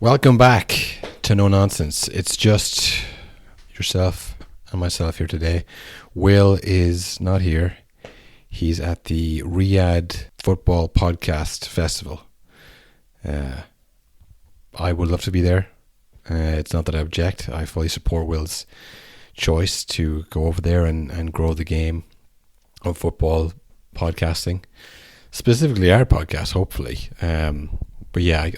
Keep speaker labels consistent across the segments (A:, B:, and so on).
A: Welcome back to No Nonsense. It's just yourself and myself here today. Will is not here. He's at the Riyadh Football Podcast Festival. I would love to be there. It's not that I object. I fully support Will's choice to go over there and grow the game of football podcasting. Specifically our podcast, hopefully. But yeah,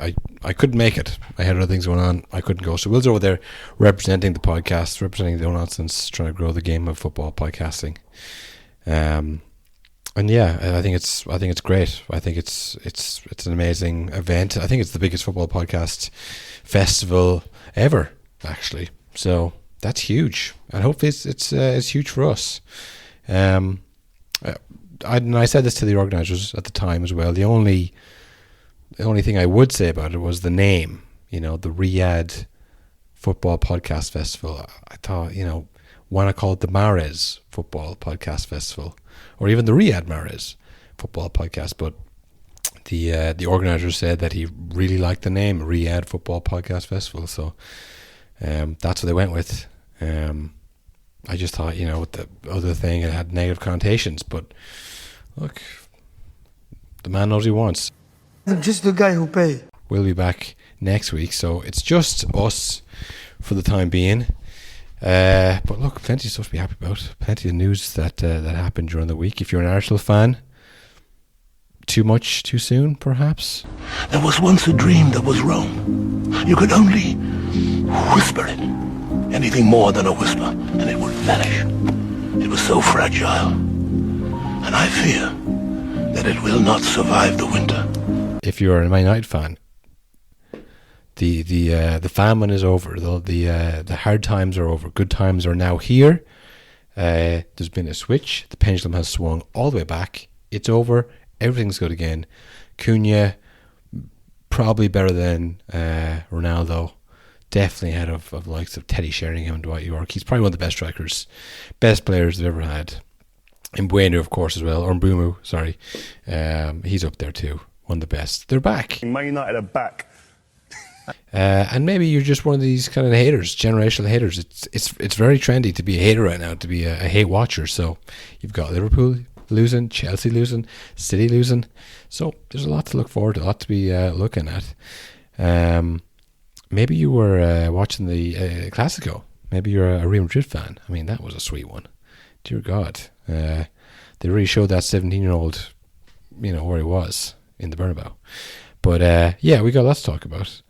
A: I couldn't make it. I had other things going on. I couldn't go. So Will's over there representing the podcast, representing No Nonsense, trying to grow the game of football podcasting. And yeah, I think it's great. I think it's an amazing event. I think it's the biggest football podcast festival ever, actually. So that's huge, and hopefully it's huge for us. I said this to the organisers at the time as well. The only thing I would say about it was the name. The Riyadh Football Podcast Festival. I thought, why not call it the Mahrez Football Podcast Festival, or even the Riyadh Mahrez Football Podcast? But the organizer said that he really liked the name Riyadh Football Podcast Festival, so that's what they went with. I just thought, with the other thing, it had negative connotations, but look, the man knows what he wants.
B: I'm just the guy who pay.
A: We'll be back next week, so it's just us for the time being. But look, plenty of stuff to be happy about. Plenty of news that happened during the week. If you're an Arsenal fan, too much, too soon, perhaps?
C: There was once a dream that was wrong. You could only whisper it. Anything more than a whisper, and it would vanish. It was so fragile. And I fear that it will not survive the winter.
A: If you're a Man United fan, the famine is over. The hard times are over. Good times are now here. There's been a switch. The pendulum has swung all the way back. It's over. Everything's good again. Cunha, probably better than Ronaldo. Definitely ahead of the likes of Teddy Sheringham and Dwight York. He's probably one of the best strikers, best players they've ever had. And Bueno, of course, as well. Or Mbumu, sorry. He's up there too. One of the best. They're back.
D: Man United are back.
A: And maybe you're just one of these kind of haters, generational haters. It's very trendy to be a hater right now, to be a hate watcher. So you've got Liverpool losing, Chelsea losing, City losing. So there's a lot to look forward to, a lot to be looking at. Maybe you were watching the Classico. Maybe you're a Real Madrid fan. I mean, that was a sweet one. Dear God. They really showed that 17-year-old, where he was in the Bernabeu. But yeah, we got lots to talk about.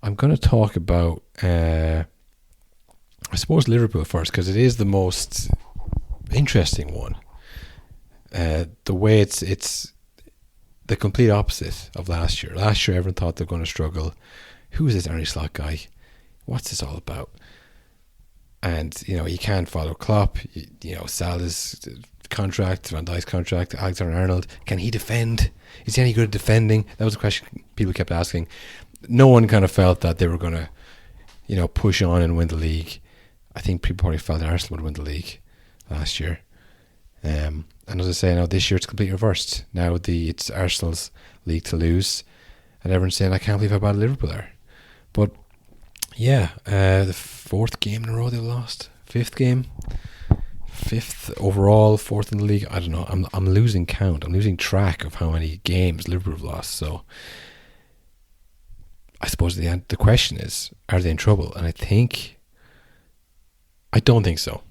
A: I'm going to talk about, I suppose, Liverpool first, because it is the most interesting one. The way it's the complete opposite of last year. Last year, everyone thought they were going to struggle. Who is this Arne Slot guy? What's this all about? And, he can't follow Klopp. Salah's contract, Van Dijk's contract, Alexander-Arnold. Can he defend? Is he any good at defending? That was a question people kept asking. No one kind of felt that they were going to, push on and win the league. I think people probably felt that Arsenal would win the league last year. And as I say, now this year it's completely reversed. Now it's Arsenal's league to lose. And everyone's saying, I can't believe how bad Liverpool are. But yeah, the fourth game in a row they lost. Fifth overall, fourth in the league. I don't know. I'm losing count. I'm losing track of how many games Liverpool have lost. So I suppose the question is, are they in trouble? And I don't think so.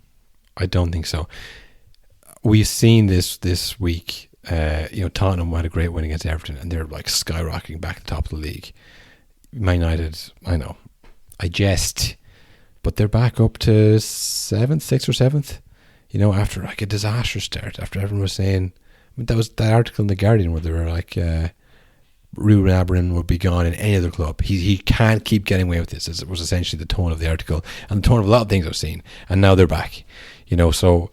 A: We've seen this week. Tottenham had a great win against Everton, and they're like skyrocketing back to the top of the league. Man United, I know, I jest, but they're back up to 6th or 7th. After like a disastrous start. After everyone was saying, that was that article in the Guardian where they were like, Ruben Amorin would be gone in any other club. He can't keep getting away with this. It was essentially the tone of the article and the tone of a lot of things I've seen. And now they're back. So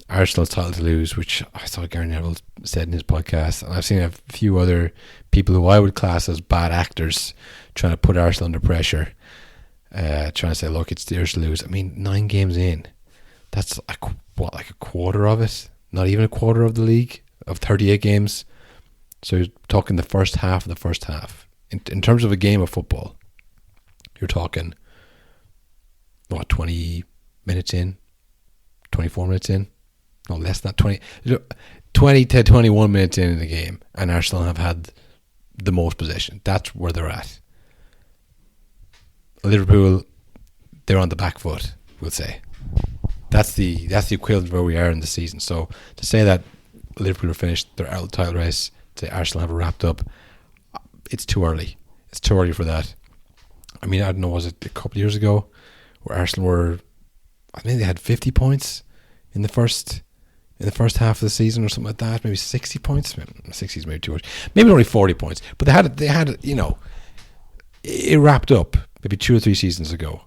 A: Arsenal's title to lose, which I saw Gary Neville said in his podcast, and I've seen a few other people who I would class as bad actors trying to put Arsenal under pressure, trying to say, look, it's theirs to lose. I mean, 9 games in, that's like a quarter of it? Not even a quarter of the league of 38 games. So you're talking the first half of the first half in terms of a game of football. you're talking, 20 minutes in, 24 minutes in, no less than that, 20 to 21 minutes in the game, and Arsenal have had the most possession. That's where they're at. Liverpool, they're on the back foot, we'll say. That's the equivalent where we are in the season. So to say that Liverpool are finished, they're out of the title race, to say Arsenal have it wrapped up, it's too early. It's too early for that. I mean, I don't know, was it a couple of years ago where Arsenal were, I think they had 50 points in the first half of the season or something like that, maybe 60 points. 60 is maybe too much. Maybe only 40 points. But they had it wrapped up maybe 2 or 3 seasons ago.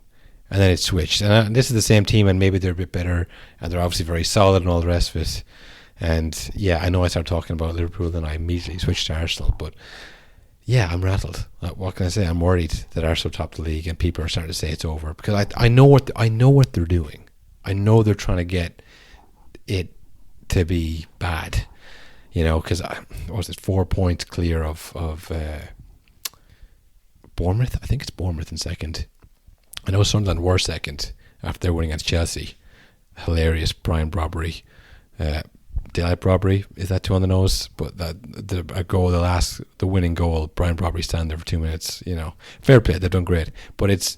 A: And then it switched. And this is the same team, and maybe they're a bit better, and they're obviously very solid and all the rest of it. And yeah, I know I started talking about Liverpool, then I immediately switched to Arsenal. But yeah, I'm rattled. What can I say? I'm worried that Arsenal top the league, and people are starting to say it's over, because I know what they're doing. I know they're trying to get it to be bad, because was it 4 points clear of Bournemouth? I think it's Bournemouth in second. I know Sunderland were second after their win against Chelsea. Hilarious Brian Brobbery. Daylight Brobbery, is that too on the nose? But the winning goal, Brian Brobbery standing there for 2 minutes. Fair play, they've done great. But it's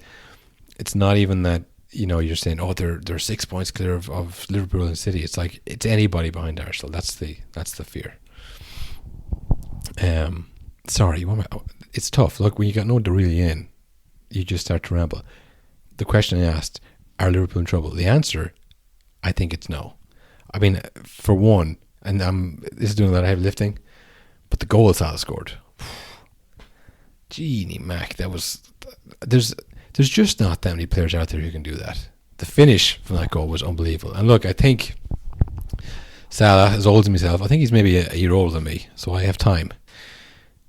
A: not even that. You're saying, they're 6 points clear of Liverpool and City. It's like it's anybody behind Arsenal. That's the fear. Sorry, it's tough. Look, when you got no one to reel you in, you just start to ramble. The question I asked, are Liverpool in trouble? The answer, I think it's no. I mean, for one, and this is doing a lot of heavy lifting, but the goal Salah scored, Genie Mac, there's just not that many players out there who can do that. The finish from that goal was unbelievable. And look, I think Salah, as old as myself, I think he's maybe a year older than me, so I have time.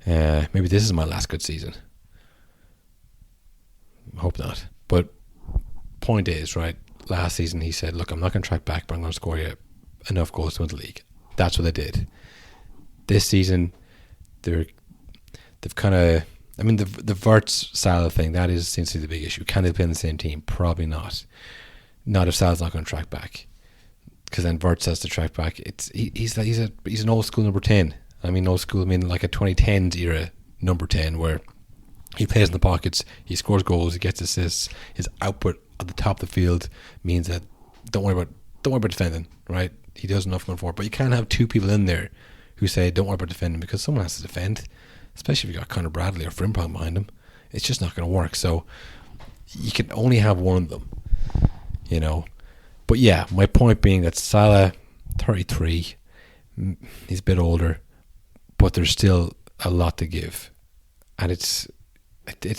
A: Maybe this is my last good season. I hope not. But point is, right, last season he said, look, I'm not going to track back, but I'm going to score you enough goals to win the league. That's what they did. This season, they've kind of, I mean, the Wirtz Salah thing, that seems to be the big issue. Can they play in the same team? Probably not. Not if Salah's not going to track back, because then Wirtz has to track back. He's an old school number 10. I mean, old school, I mean like a 2010s era number 10, where he plays in the pockets, he scores goals, he gets assists. His output at the top of the field means that don't worry about defending, right? He does enough going forward. But you can't have two people in there who say don't worry about defending, because someone has to defend, especially if you got Conor Bradley or Frimpong behind him. It's just not going to work. So you can only have one of them, But yeah, my point being that Salah, 33, he's a bit older, but there's still a lot to give. And it's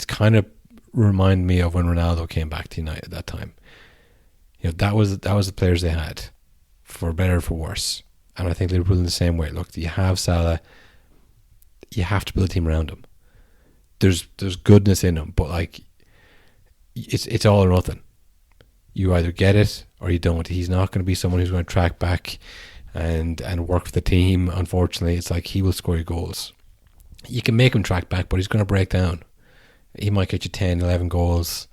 A: kind of remind me of when Ronaldo came back to United at that time. That was the players they had, for better or for worse. And I think Liverpool in the same way. Look, you have Salah, you have to build a team around him. There's goodness in him, but like it's all or nothing. You either get it or you don't. He's not going to be someone who's going to track back and work for the team. Unfortunately, it's like he will score you goals. You can make him track back, but he's going to break down. He might get you 10, 11 goals.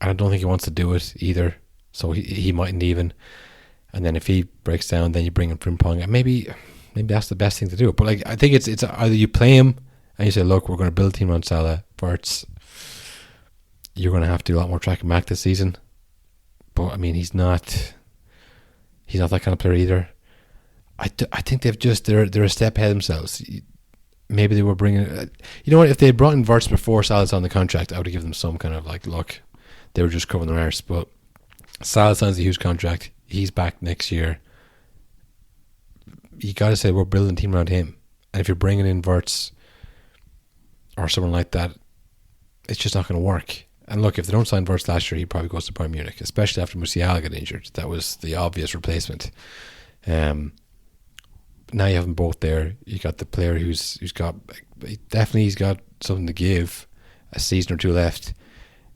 A: I don't think he wants to do it either, so he mightn't even. And then if he breaks down, then you bring in Frimpong, and maybe that's the best thing to do. But like, I think it's either you play him and you say, look, we're going to build a team around Salah. Wirtz, you're going to have to do a lot more tracking back this season. But I mean, he's not that kind of player either. I think they're a step ahead themselves. Maybe they were bringing, if they had brought in Wirtz before Salah's on the contract, I would have given them some kind of like, look, they were just covering their arse. But Salah signs a huge contract. He's back next year. You got to say we're building a team around him. And if you're bringing in Wirtz or someone like that, it's just not going to work. And look, if they don't sign Wirtz last year, he probably goes to Bayern Munich, especially after Musiala got injured. That was the obvious replacement. Now you have them both there. You got the player who's got something to give, a season or two left,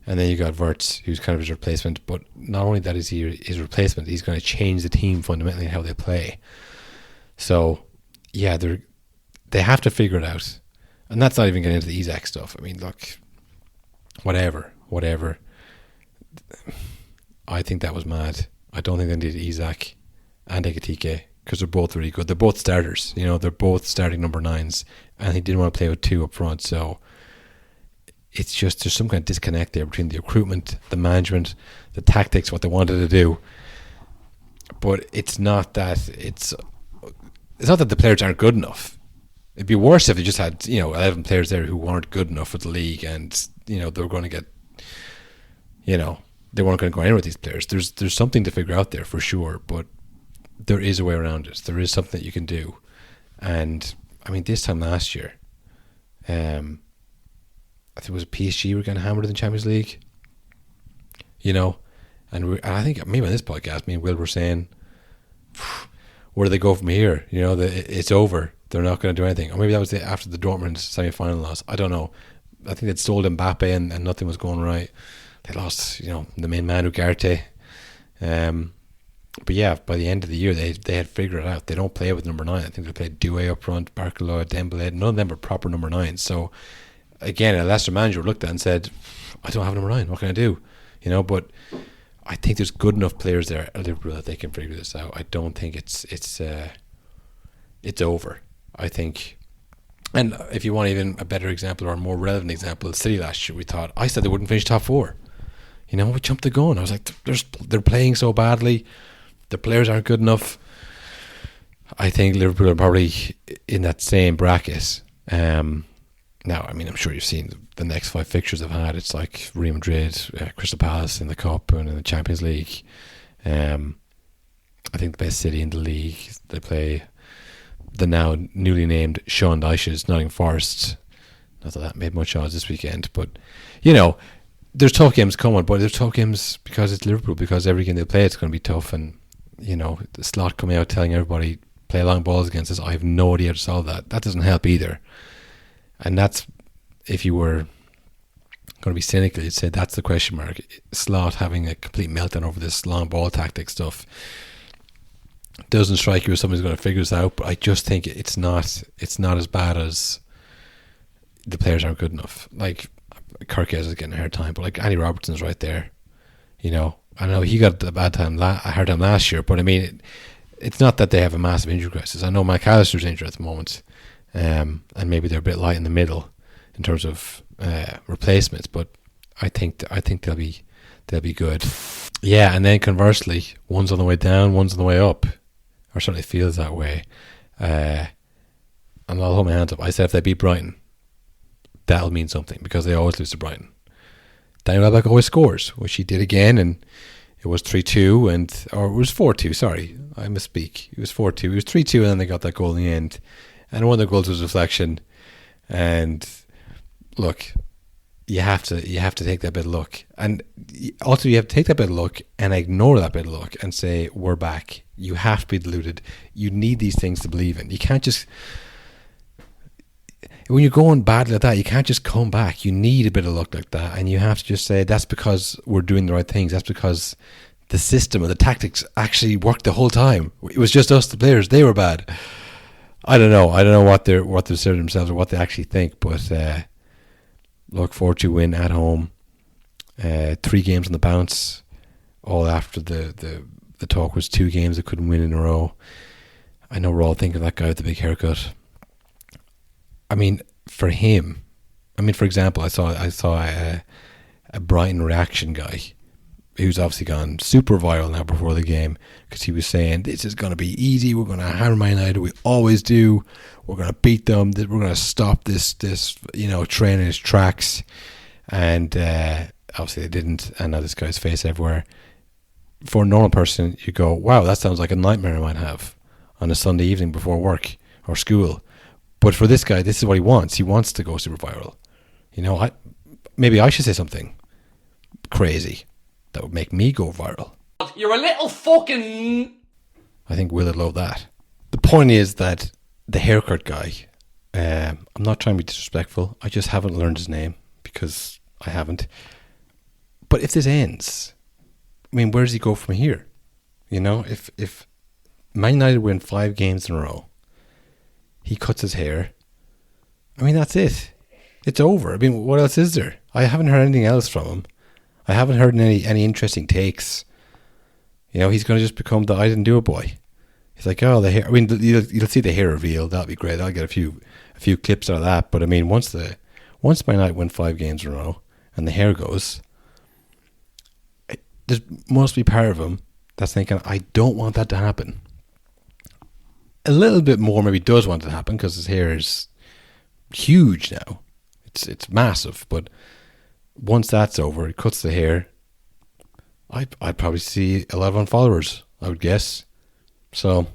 A: and then you got Wirtz, who's kind of his replacement. But not only that is he his replacement, he's going to change the team fundamentally in how they play. So yeah, they have to figure it out, and that's not even getting into the Isaac stuff. I mean, look, whatever. I think that was mad. I don't think they needed Isak and Ekitike because they're both really good. They're both starters. They're both starting number 9s, and he didn't want to play with 2 up front. So it's just there's some kind of disconnect there between the recruitment, the management, the tactics, what they wanted to do. But it's not that it's not that the players aren't good enough. It'd be worse if they just had 11 players there who weren't good enough for the league, and they were going to get they weren't going to go anywhere with these players. There's something to figure out there for sure, but there is a way around it. There is something that you can do. And I mean, this time last year, I think it was PSG were getting hammered in the Champions League. And I think maybe on this podcast, me and Will were saying, where do they go from here? It's over. They're not going to do anything. Or maybe that was after the Dortmund semi-final loss. I don't know. I think they'd sold Mbappe and nothing was going right. They lost, the main man, Ugarte. But yeah, by the end of the year, they had figured it out. They don't play with number 9. I think they played Doué up front, Barcola, Dembélé. None of them are proper number 9. So again, a Leicester manager looked at it and said, I don't have number 9. What can I do? But I think there's good enough players there at Liverpool that they can figure this out. I don't think it's over. I think, and if you want even a better example or a more relevant example, City last year, I said they wouldn't finish top 4. We jumped the gun. I was like, they're playing so badly. The players aren't good enough. I think Liverpool are probably in that same bracket. Now, I mean, I'm sure you've seen the next 5 fixtures they've had. It's like Real Madrid, Crystal Palace in the Cup and in the Champions League. I think the best City in the league. They play the now newly named Sean Dyche's Nottingham Forest. Not that made much odds this weekend, but there's tough games coming, but there's tough games because it's Liverpool, because every game they play it's going to be tough. And the Slot coming out telling everybody play long balls against us, I have no idea how to solve that. That doesn't help either. And that's, if you were going to be cynical, you'd say that's the question mark. Slot having a complete meltdown over this long ball tactic stuff doesn't strike you as somebody's going to figure this out. But I just think it's not as bad as the players aren't good enough. Like Kirkes is getting a hard time, but like Andy Robertson's right there. I know he got a hard time last year, but I mean, it's not that they have a massive injury crisis. I know McAllister's injured at the moment, and maybe they're a bit light in the middle in terms of replacements, but I think they'll be good. Yeah, and then conversely, one's on the way down, one's on the way up, or certainly feels that way. And I'll hold my hands up. I said if they beat Brighton, that'll mean something, because they always lose to Brighton. Daniel Welbeck always scores, which he did again, and it was 3-2, or it was 4-2, sorry, I misspeak. It was 4-2. It was 3-2, and then they got that goal in the end. And one of the goals was a deflection. And look, you have to take that bit of luck. And also you have to take that bit of luck and ignore that bit of luck and say, we're back. You have to be deluded. You need these things to believe in. You can't just... When you're going badly like that, you can't just come back. You need a bit of luck like that, and you have to just say that's because we're doing the right things. That's because the system and the tactics actually worked the whole time. It was just us, the players. They were bad. I don't know what they're saying themselves or what they actually think. But look, 4-2 win at home. 3 games on the bounce. All after the talk was 2 games they couldn't win in a row. I know we're all thinking of that guy with the big haircut. I mean, for him, for example, I saw a Brighton reaction guy who's obviously gone super viral now before the game, because he was saying this is going to be easy. We're going to hammer Man United. We always do. We're going to beat them. We're going to stop this train in its tracks. And obviously they didn't. And now this guy's face everywhere. For a normal person, you go, wow, that sounds like a nightmare I might have on a Sunday evening before work or school. But for this guy, this is what he wants. He wants to go super viral. Maybe I should say something crazy that would make me go viral.
D: You're a little fucking...
A: I think Will would love that. The point is that the haircut guy, I'm not trying to be disrespectful. I just haven't learned his name because I haven't. But if this ends, where does he go from here? If Man United win 5 games in a row, he cuts his hair, that's it. It's over. What else is there? I haven't heard anything else from him. I haven't heard any interesting takes. He's going to just become the I didn't do it boy. He's like, oh, the hair. I mean, you'll see the hair reveal. That'll be great. I'll get a few clips out of that. But I mean, once Man United win 5 games in a row and the hair goes, there must be part of him that's thinking, I don't want that to happen. A little bit more maybe does want it to happen because his hair is huge now. It's massive. But once that's over, he cuts the hair. I'd probably see a lot of unfollowers, I would guess. So,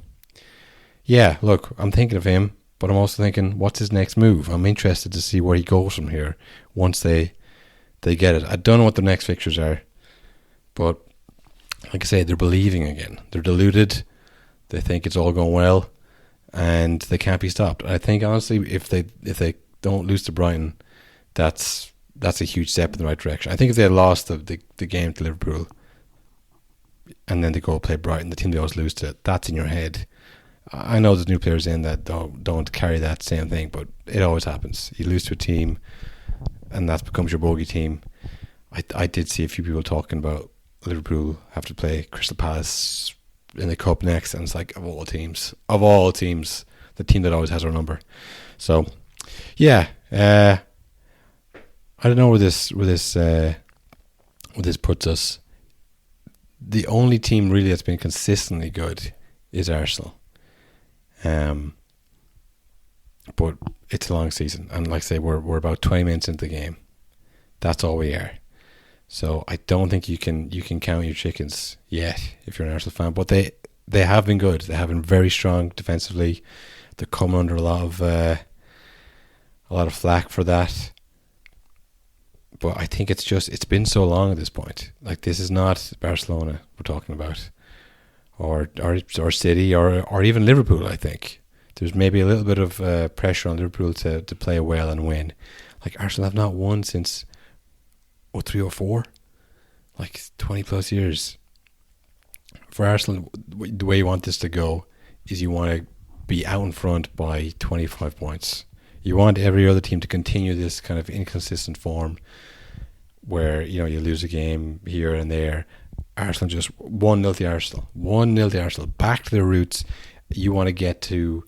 A: yeah, look, I'm thinking of him, but I'm also thinking, what's his next move? I'm interested to see where he goes from here once they get it. I don't know what the next fixtures are, but like I say, they're believing again. They're deluded. They think it's all going well, and they can't be stopped. I think, honestly, if they don't lose to Brighton, that's a huge step in the right direction. I think if they had lost the game to Liverpool, and then they go play Brighton, the team they always lose to, that's in your head. I know there's new players in that don't carry that same thing, but it always happens. You lose to a team, and that becomes your bogey team. I did see a few people talking about Liverpool have to play Crystal Palace in the Cup next, and it's like, of all teams, the team that always has our number. So, yeah, I don't know where this puts us. The only team really that's been consistently good is Arsenal. But it's a long season, and like I say, we're about 20 minutes into the game. That's all we are. So I don't think you can count your chickens yet if you're an Arsenal fan. But they have been good. They have been very strong defensively. They're coming under a lot of flack for that. But I think it's been so long at this point. Like, this is not Barcelona we're talking about, or City, or even Liverpool. I think there's maybe a little bit of pressure on Liverpool to play well and win. Like, Arsenal have not won since 03 or 04, like 20 plus years. For Arsenal, the way you want this to go is you want to be out in front by 25 points. You want every other team to continue this kind of inconsistent form where, you lose a game here and there. Arsenal just 1-0 to Arsenal. 1-0 to Arsenal. Back to their roots. You want to get to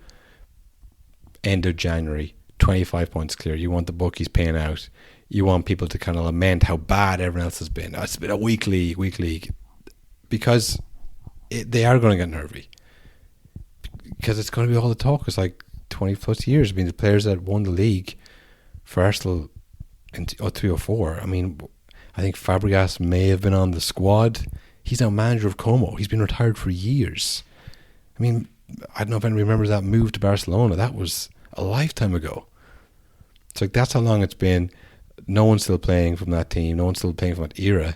A: end of January, 25 points clear. You want the bookies paying out. You want people to kind of lament how bad everyone else has been. It's been a weak league. Because they are going to get nervy. Because it's going to be all the talk. It's like 20 plus years. I mean, the players that won the league for Arsenal in 03-04, I mean, I think Fabregas may have been on the squad. He's now manager of Como. He's been retired for years. I mean, I don't know if anybody remembers that move to Barcelona. That was a lifetime ago. It's like, that's how long it's been. No one's still playing from that team. No one's still playing from that era.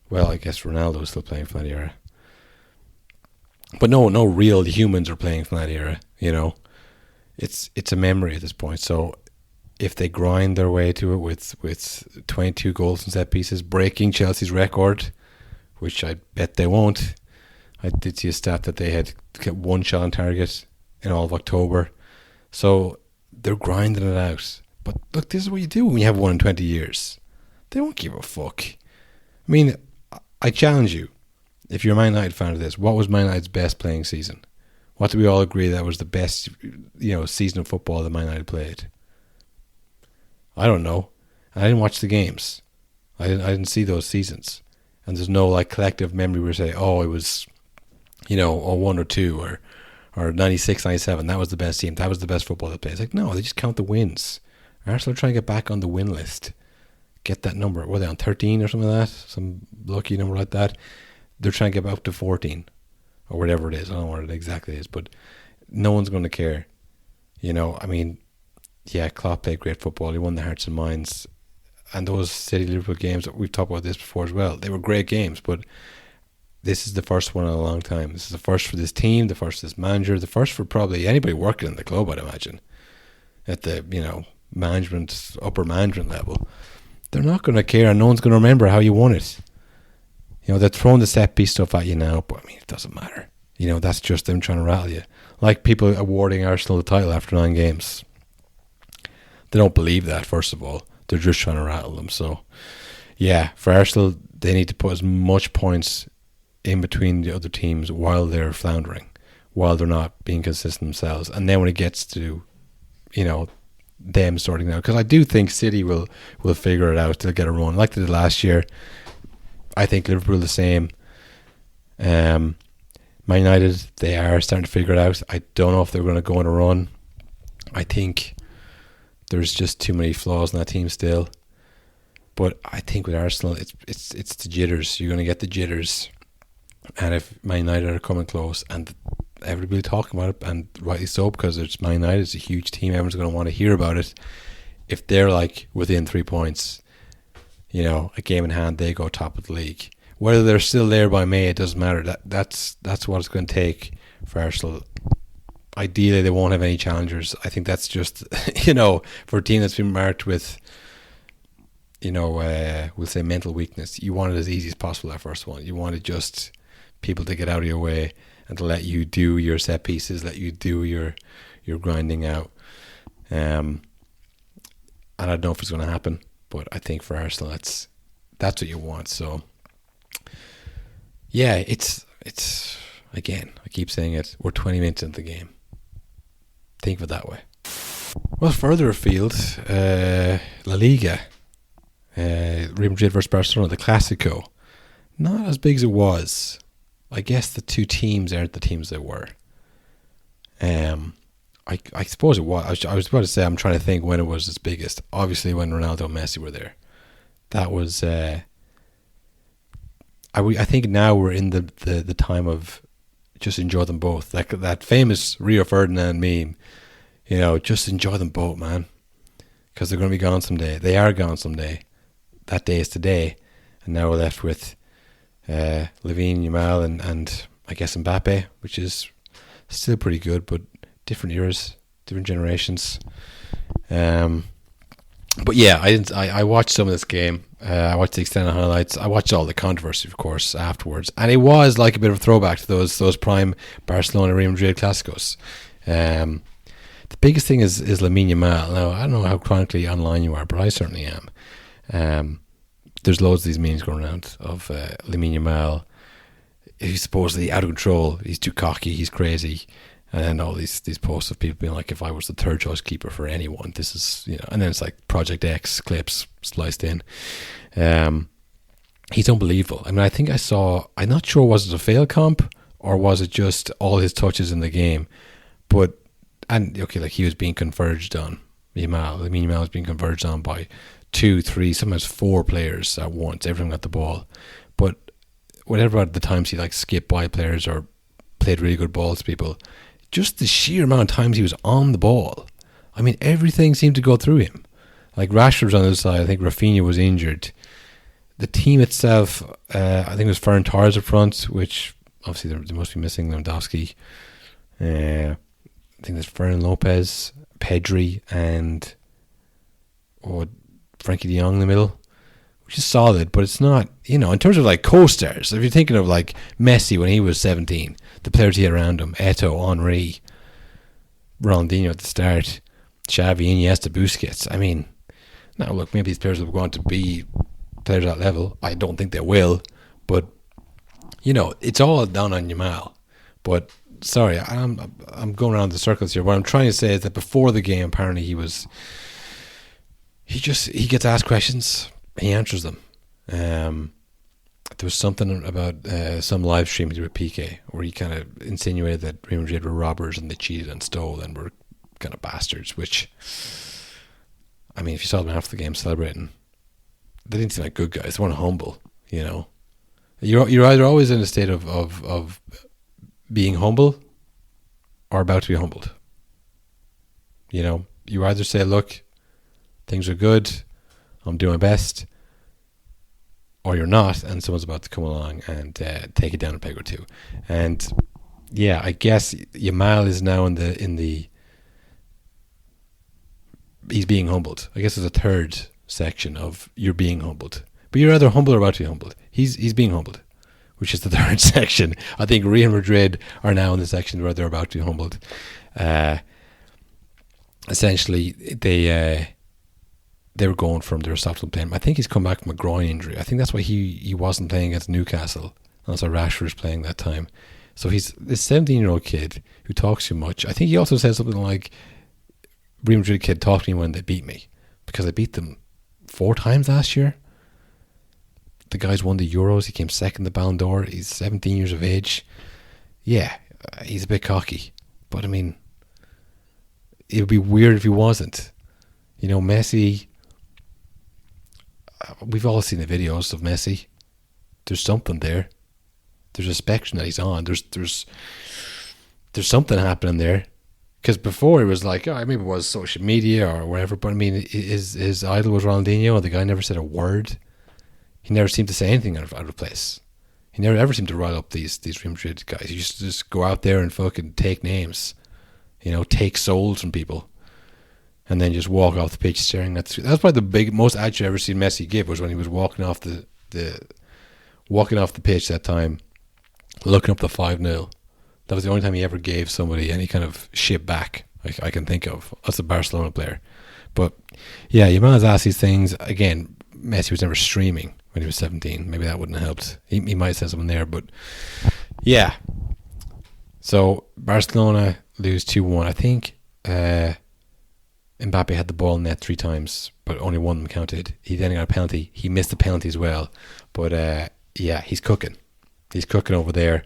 A: Well, I guess Ronaldo's still playing from that era. But no real humans are playing from that era, It's a memory at this point. So if they grind their way to it with 22 goals and set pieces, breaking Chelsea's record, which I bet they won't. I did see a stat that they had get 1 shot on target in all of October. So they're grinding it out. But look, this is what you do when you have 1 in 20 years. They won't give a fuck. I mean, I challenge you, if you're a Man United fan of this, what was Man United's best playing season? What do we all agree that was the best, season of football that Man United played? I don't know. I didn't watch the games. I didn't see those seasons. And there's no collective memory where we say, oh, it was, or 1 or 2 or 96, 97. That was the best team. That was the best football they played. It's like, no, they just count the wins. Arsenal are trying to get back on the win list. Get that number. Were they on 13 or something like that? Some lucky number like that. They're trying to get up to 14 or whatever it is. I don't know what it exactly is, but no one's going to care. I mean, yeah, Klopp played great football. He won the hearts and minds. And those City Liverpool games, we've talked about this before as well. They were great games, but this is the first one in a long time. This is the first for this team, the first for this manager, the first for probably anybody working in the club, I'd imagine, at the, upper management level. They're not going to care, and no one's going to remember how you won it. They're throwing the set piece stuff at you now, but I mean, it doesn't matter. That's just them trying to rattle you. Like people awarding Arsenal the title after 9 games. They don't believe that, first of all. they're just trying to rattle them. So, yeah, for Arsenal, they need to put as much points in between the other teams while they're floundering, while they're not being consistent themselves. And then when it gets to, them sorting out, because I do think City will figure it out. They'll get a run like they did last year. I think Liverpool the same. Man United, they are starting to figure it out. I don't know if they're going to go on a run. I think there's just too many flaws in that team still. But I think with Arsenal, it's the jitters. You're going to get the jitters. And if Man United are coming close, and everybody talking about it, and rightly so, because it's Man United, it's a huge team, everyone's going to want to hear about it. If they're like within 3 points, a game in hand, they go top of the league. Whether they're still there by May, it doesn't matter. That's what it's going to take for Arsenal. Ideally, they won't have any challengers. I think that's just, for a team that's been marked with, we'll say mental weakness, you want it as easy as possible, that first one. You want it just people to get out of your way and to let you do your set pieces, let you do your grinding out. And I don't know if it's going to happen, but I think for Arsenal, that's what you want. So, yeah, it's again, I keep saying it, we're 20 minutes into the game. Think of it that way. Well, further afield, La Liga, Real Madrid versus Barcelona, the Classico. Not as big as it was. I guess the two teams aren't the teams they were. I suppose it was. I was about to say, I'm trying to think when it was its biggest. Obviously, when Ronaldo and Messi were there. That was... I think now we're in the time of just enjoy them both. Like that famous Rio Ferdinand meme, just enjoy them both, man. Because they're going to be gone someday. They are gone someday. That day is today. And now we're left with Lamine Yamal and I guess Mbappe, which is still pretty good, but different eras, different generations. But yeah, I watched some of this game. I watched the extended highlights. I watched all the controversy, of course, afterwards, and it was like a bit of a throwback to those prime Barcelona Real Madrid Clásicos. The biggest thing is Lamine Yamal. Now, I don't know how chronically online you are, but I certainly am. There's loads of these memes going around of Lamine Yamal. He's supposedly out of control. He's too cocky. He's crazy. And then all these posts of people being like, if I was the third choice keeper for anyone, this is, and then it's like Project X clips spliced in. He's unbelievable. I mean, I think I'm not sure, was it a fail comp or was it just all his touches in the game? He was being converged on. Lamine Yamal was being converged on by 2, 3, sometimes 4 players at once. Everyone got the ball. But whatever at the times he skipped by players or played really good balls to people, just the sheer amount of times he was on the ball. I mean, everything seemed to go through him. Like Rashford was on the other side. I think Rafinha was injured. The team itself, I think it was Ferran Torres up front, which obviously they must be missing Lewandowski. I think there's Ferran Lopez, Pedri, and Frankie de Jong in the middle, which is solid, but it's not, in terms of co-stars, if you're thinking of Messi when he was 17, the players he had around him, Eto'o, Henry, Ronaldinho at the start, Xavi, Iniesta, Busquets. I mean, now look, maybe these players will go on to be players at that level. I don't think they will, but it's all down on Yamal. But sorry, I'm going around the circles here. What I'm trying to say is that before the game, apparently he gets asked questions, he answers them. There was something about some live stream he did with Piqué where he kind of insinuated that Real Madrid were robbers and they cheated and stole and were kind of bastards, which, I mean, if you saw them after the game celebrating, they didn't seem like good guys. They weren't humble, You're either always in a state of being humble or about to be humbled. You either say, look, things are good, I'm doing my best, or you're not, and someone's about to come along and take it down a peg or two. And yeah, I guess Yamal is now in the he's being humbled. I guess there's a third section of you're being humbled, but you're either humble or about to be humbled. He's being humbled, which is the third section. I think Real Madrid are now in the section where they're about to be humbled. Essentially, they they were going for him. They were stopping playing him. I think he's come back from a groin injury. I think that's why he wasn't playing against Newcastle. That's why Rashford was playing that time. So he's this 17-year-old kid who talks too much. I think he also said something like, Real Madrid kid talked to me when they beat me, because I beat them 4 times last year. The guy's won the Euros. He came second the Ballon d'Or. He's 17 years of age. Yeah, he's a bit cocky. But I mean, it would be weird if he wasn't. You know, Messi, we've all seen the videos of Messi. There's something there. There's a spectrum that he's on. There's something happening there. Because before it was like, maybe it was social media or whatever. But I mean, his idol was Ronaldinho. The guy never said a word. He never seemed to say anything out of place. He never ever seemed to rile up these Real Madrid guys. He used to just go out there and fucking take names, you know, take souls from people, and then just walk off the pitch staring at. That's probably the most action I've ever seen Messi give was when he was walking off the pitch that time, looking up the 5-0. That was the only time he ever gave somebody any kind of shit back I can think of. That's a Barcelona player. But yeah, Yamal's asked these things again. Messi was never streaming when he was 17. Maybe that wouldn't have helped. He might have said something there, but yeah. So Barcelona lose 2-1. I think Mbappe had the ball in net 3 times, but only one of them counted. He then got a penalty. He missed the penalty as well. But yeah, he's cooking. He's cooking over there.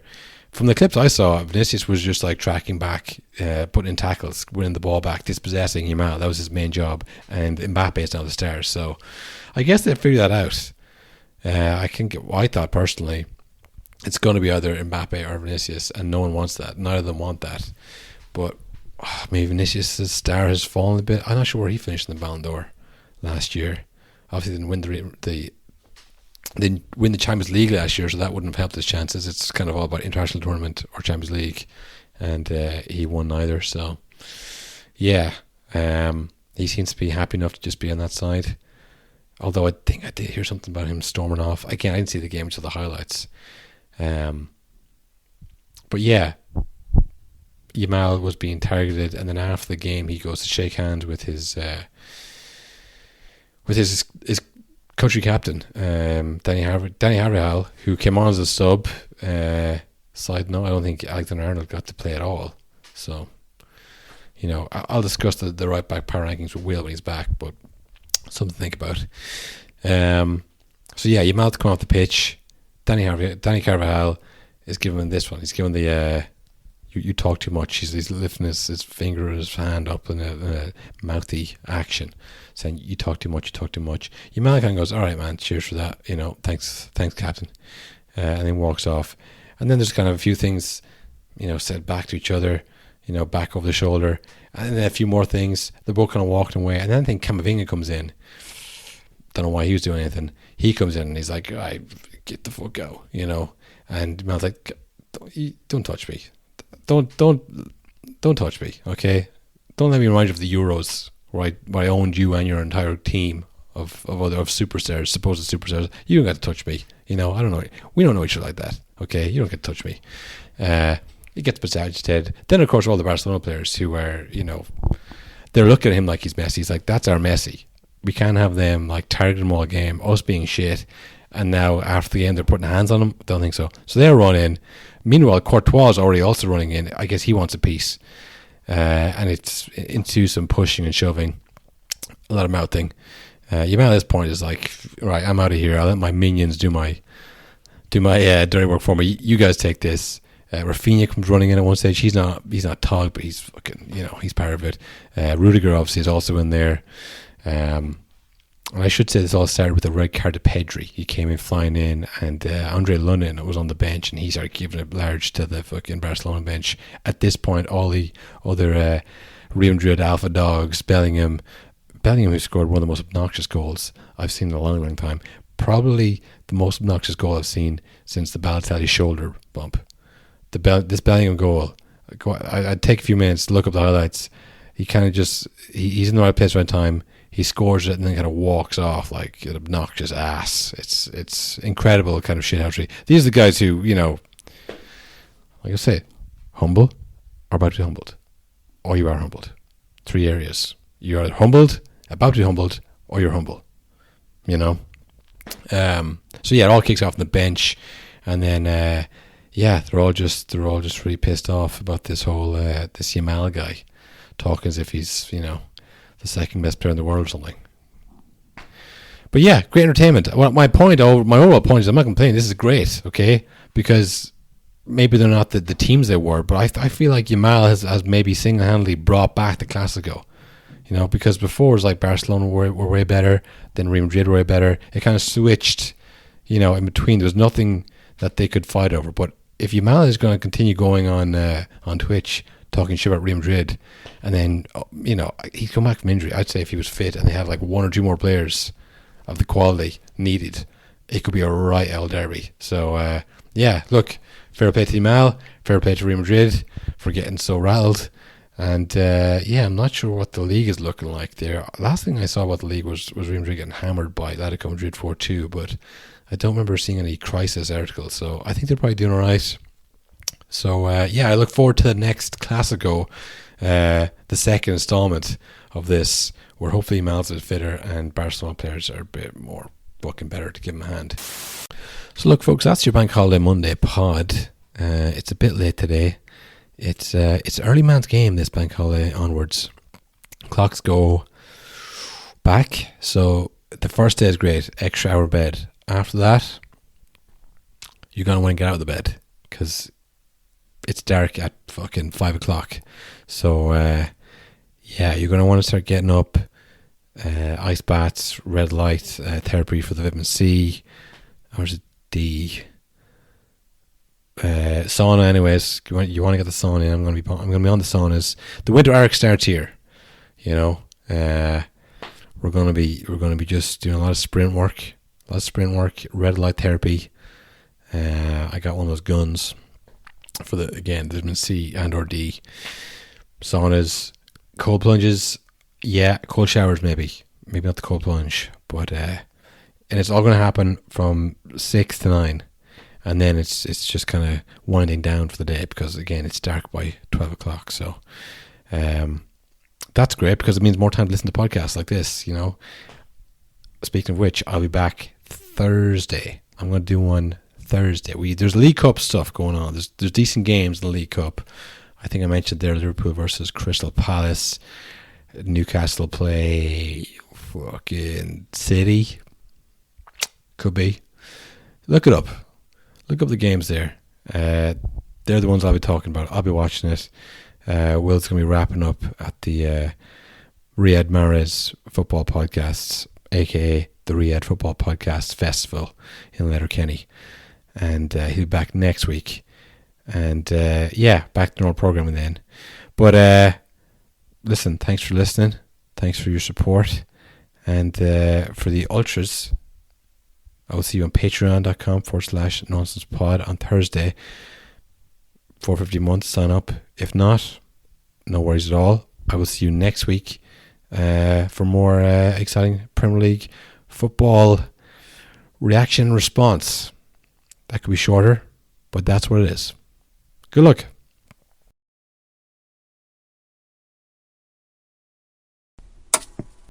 A: From the clips I saw, Vinicius was just like tracking back, putting in tackles, winning the ball back, dispossessing Yamal. That was his main job. And Mbappe is now the star. So I guess they figured that out. I thought personally it's going to be either Mbappe or Vinicius, and no one wants that. Neither of them want that. But maybe Vinicius' star has fallen a bit. I'm not sure where he finished in the Ballon d'Or last year. Obviously didn't win the Champions League last year, so that wouldn't have helped his chances. It's kind of all about international tournament or Champions League, and he won neither. So yeah, he seems to be happy enough to just be on that side. Although I think I did hear something about him storming off. Again, I didn't see the game until the highlights. But yeah, Yamal was being targeted, and then after the game, he goes to shake hands with his country captain, Danny Carvajal, who came on as a sub. Side note, I don't think Alexander-Arnold got to play at all. So, you know, I'll discuss the right back power rankings with Will when he's back, but something to think about. So yeah, Yamal to come off the pitch. Danny Carvajal is giving this one. He's giving the you talk too much. He's lifting his finger or his hand up in a mouthy action, saying you talk too much. You talk too much. Yamal kind of goes, all right, man, cheers for that. You know, thanks, captain, and then walks off. And then there's kind of a few things, you know, said back to each other, you know, back over the shoulder, and then a few more things. They're both kind of walking away, and then I think Camavinga comes in. Don't know why he was doing anything. He comes in and he's like, all right, get the fuck out, you know. And Yamal's like, don't touch me. Don't touch me, okay? Don't let me remind you of the Euros where I owned you and your entire team of superstars, supposed superstars. You don't get to touch me, you know. I don't know. We don't know each other like that, okay? You don't get to touch me. He gets agitated. Then of course all the Barcelona players who are, you know, they're looking at him like he's Messi. He's like, that's our Messi. We can't have them like targeting him all game, us being shit. And now after the game they're putting hands on him. Don't think so. So they run in. Meanwhile, Courtois is already also running in. I guess he wants a piece. And it's into some pushing and shoving. A lot of mouthing. Yamal at this point is like, right, I'm out of here. I'll let my minions do my dirty work for me. You guys take this. Rafinha comes running in at one stage. He's not tall, but he's fucking, you know, he's part of it. Rudiger obviously is also in there. And I should say this all started with a red card to Pedri. He came in flying in, and Andre Lunin was on the bench, and he started giving it large to the fucking Barcelona bench. At this point, all the other Real Madrid alpha dogs, Bellingham, who scored one of the most obnoxious goals I've seen in a long, long time. Probably the most obnoxious goal I've seen since the Balotelli shoulder bump. This Bellingham goal, I'd take a few minutes to look up the highlights. He kind of just, he's in the right place, right time. He scores it and then kind of walks off like an obnoxious ass. It's incredible kind of shithousery. These are the guys who, you know, like I say, humble or about to be humbled. Or you are humbled. 3 areas. You are humbled, about to be humbled, or you're humble, you know. So yeah, it all kicks off on the bench, and then they're all just really pissed off about this whole this Yamal guy talking as if he's, you know, the second best player in the world or something. But yeah, great entertainment. Well, my overall point is I'm not complaining. This is great, okay? Because maybe they're not the teams they were, but I feel like Yamal has maybe single-handedly brought back the Classico. You know, because before it was like Barcelona were way better, then Real Madrid were way better. It kind of switched, you know, in between. There was nothing that they could fight over. But if Yamal is going to continue going on Twitch talking shit about Real Madrid, and then, you know, he'd come back from injury, I'd say if he was fit and they had like one or two more players of the quality needed, it could be a right El Derby. So, yeah, look, fair play to Yamal, fair play to Real Madrid for getting so rattled. And I'm not sure what the league is looking like there. Last thing I saw about the league was Real Madrid getting hammered by Atletico Madrid 4-2, but I don't remember seeing any crisis articles. So I think they're probably doing all right. So I look forward to the next Classico, the second installment of this, where hopefully Mal's a bit fitter and Barcelona players are a bit more fucking better to give them a hand. So look, folks, that's your Bank Holiday Monday pod. It's a bit late today. It's early man's game, this bank holiday onwards. Clocks go back, so the first day is great, extra hour bed. After that, you're going to want to get out of the bed because it's dark at fucking 5 o'clock. So, you're going to want to start getting up, ice baths, red light, therapy for the vitamin C, or is it D? Sauna, anyways. You want to get the sauna in. I'm going to be on the saunas. The winter arc starts here. You know, we're going to be just doing a lot of sprint work, red light therapy. I got one of those guns for the vitamin C and or D. Saunas, cold plunges, cold showers maybe not the cold plunge, but and it's all going to happen from 6 to 9. And then it's just kind of winding down for the day because, again, it's dark by 12 o'clock. So that's great because it means more time to listen to podcasts like this, you know. Speaking of which, I'll be back Thursday. I'm going to do one Thursday. There's League Cup stuff going on. There's decent games in the League Cup. I think I mentioned there Liverpool versus Crystal Palace. Newcastle play fucking City. Could be. Look it up. Look up the games there. They're the ones I'll be talking about. I'll be watching it. Will's going to be wrapping up at the Riyadh Mahrez Football Podcasts, a.k.a. the Riyadh Football Podcast Festival in Letterkenny. And he'll be back next week. And, back to normal programming then. But, listen, thanks for listening. Thanks for your support. And for the ultras, I will see you on patreon.com/nonsense-pod on Thursday. $4.50 a month, sign up. If not, no worries at all. I will see you next week for more exciting Premier League football reaction response. That could be shorter, but that's what it is. Good luck.